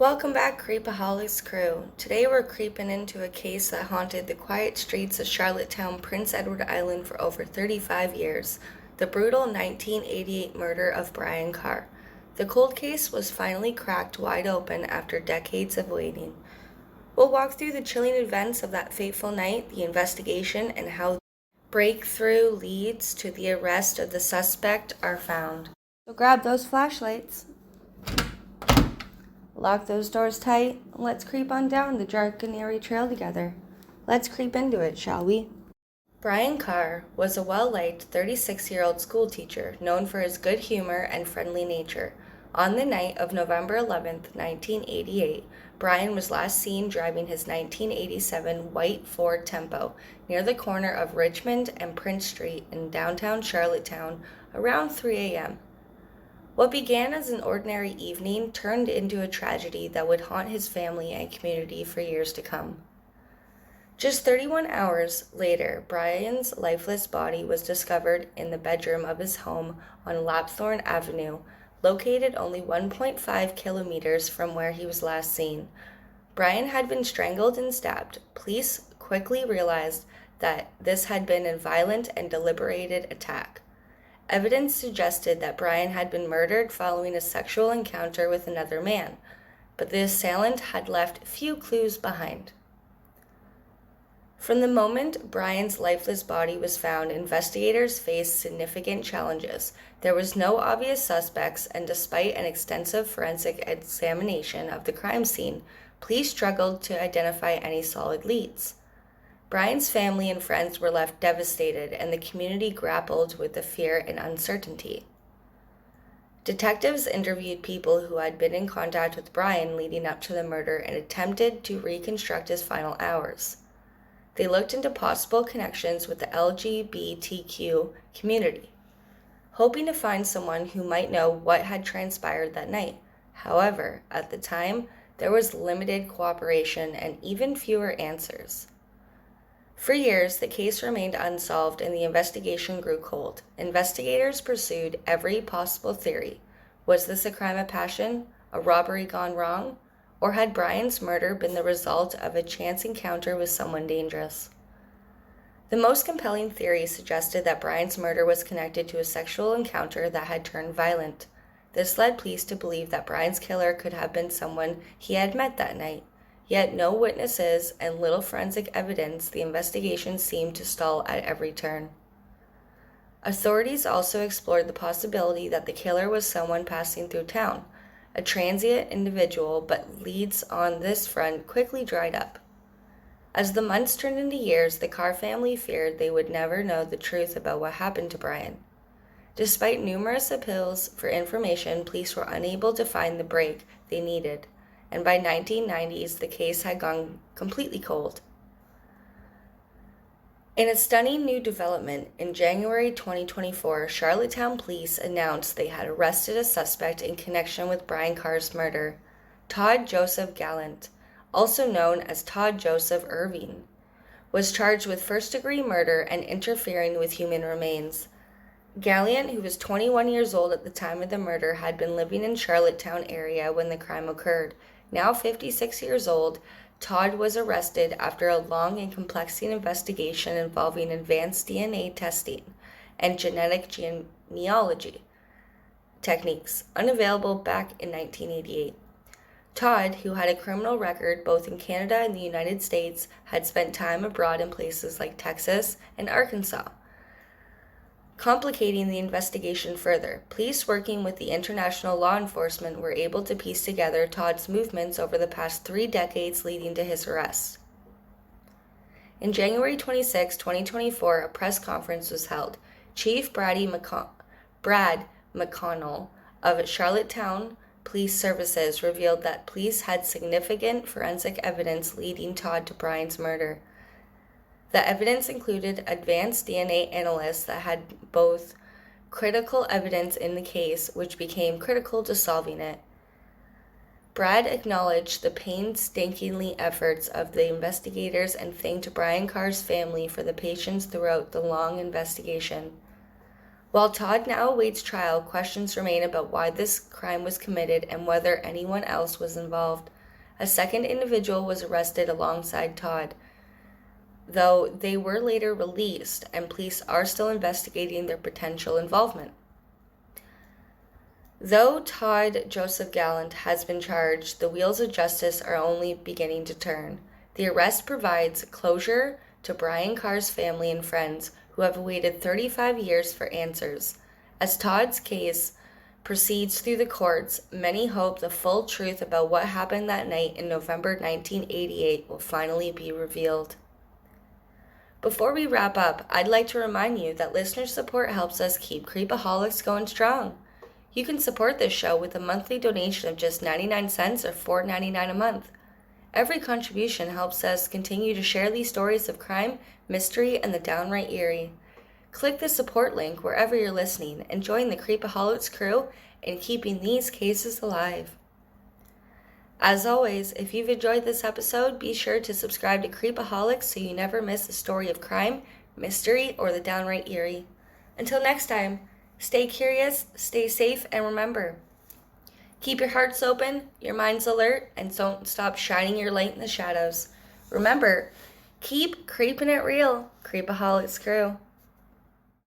Welcome back, Creepaholics Crew. Today we're creeping into a case that haunted the quiet streets of Charlottetown, Prince Edward Island for over 35 years, the brutal 1988 murder of Byron Carr. The cold case was finally cracked wide open after decades of waiting. We'll walk through the chilling events of that fateful night, the investigation, and how breakthrough leads to the arrest of the suspect are found. So grab those flashlights. Lock those doors tight, and let's creep on down the dark and eerie trail together. Let's creep into it, shall we? Byron Carr was a well-liked 36-year-old schoolteacher known for his good humor and friendly nature. On the night of November 11, 1988, Byron was last seen driving his 1987 white Ford Tempo near the corner of Richmond and Prince Street in downtown Charlottetown around 3 a.m. What began as an ordinary evening turned into a tragedy that would haunt his family and community for years to come. Just 31 hours later, Byron's lifeless body was discovered in the bedroom of his home on Lapthorne Avenue, located only 1.5 kilometers from where he was last seen. Byron had been strangled and stabbed. Police quickly realized that this had been a violent and deliberated attack. Evidence suggested that Byron had been murdered following a sexual encounter with another man, but the assailant had left few clues behind. From the moment Byron's lifeless body was found, investigators faced significant challenges. There was no obvious suspects, and despite an extensive forensic examination of the crime scene, police struggled to identify any solid leads. Byron's family and friends were left devastated, and the community grappled with the fear and uncertainty. Detectives interviewed people who had been in contact with Byron leading up to the murder and attempted to reconstruct his final hours. They looked into possible connections with the LGBTQ community, hoping to find someone who might know what had transpired that night. However, at the time, there was limited cooperation and even fewer answers. For years, the case remained unsolved and the investigation grew cold. Investigators pursued every possible theory. Was this a crime of passion, a robbery gone wrong, or had Byron's murder been the result of a chance encounter with someone dangerous? The most compelling theory suggested that Byron's murder was connected to a sexual encounter that had turned violent. This led police to believe that Byron's killer could have been someone he had met that night. Yet no witnesses and little forensic evidence, the investigation seemed to stall at every turn. Authorities also explored the possibility that the killer was someone passing through town, a transient individual, but leads on this front quickly dried up. As the months turned into years, the Carr family feared they would never know the truth about what happened to Byron. Despite numerous appeals for information, police were unable to find the break they needed, and by 1990s, the case had gone completely cold. In a stunning new development, in January 2024, Charlottetown police announced they had arrested a suspect in connection with Byron Carr's murder. Todd Joseph Gallant, also known as Todd Joseph Irving, was charged with first-degree murder and interfering with human remains. Gallant, who was 21 years old at the time of the murder, had been living in Charlottetown area when the crime occurred. Now 56 years old, Todd was arrested after a long and complex investigation involving advanced DNA testing and genetic genealogy techniques, unavailable back in 1988. Todd, who had a criminal record both in Canada and the United States, had spent time abroad in places like Texas and Arkansas, complicating the investigation further. Police working with the international law enforcement were able to piece together Todd's movements over the past 3 decades leading to his arrest. In January 26, 2024, a press conference was held. Chief Brad McConnell of Charlottetown Police Services revealed that police had significant forensic evidence leading Todd to Byron's murder. The evidence included advanced DNA analysts that had both critical evidence in the case, which became critical to solving it. Brad acknowledged the painstakingly efforts of the investigators and thanked Byron Carr's family for the patience throughout the long investigation. While Todd now awaits trial, questions remain about why this crime was committed and whether anyone else was involved. A second individual was arrested alongside Todd, though they were later released, and police are still investigating their potential involvement. Though Todd Joseph Gallant has been charged, the wheels of justice are only beginning to turn. The arrest provides closure to Byron Carr's family and friends, who have waited 35 years for answers. As Todd's case proceeds through the courts, many hope the full truth about what happened that night in November 1988 will finally be revealed. Before we wrap up, I'd like to remind you that listener support helps us keep Creepaholics going strong. You can support this show with a monthly donation of just 99 cents or $4.99 a month. Every contribution helps us continue to share these stories of crime, mystery, and the downright eerie. Click the support link wherever you're listening and join the Creepaholics crew in keeping these cases alive. As always, if you've enjoyed this episode, be sure to subscribe to Creepaholics so you never miss a story of crime, mystery, or the downright eerie. Until next time, stay curious, stay safe, and remember, keep your hearts open, your minds alert, and don't stop shining your light in the shadows. Remember, keep creeping it real, Creepaholics crew.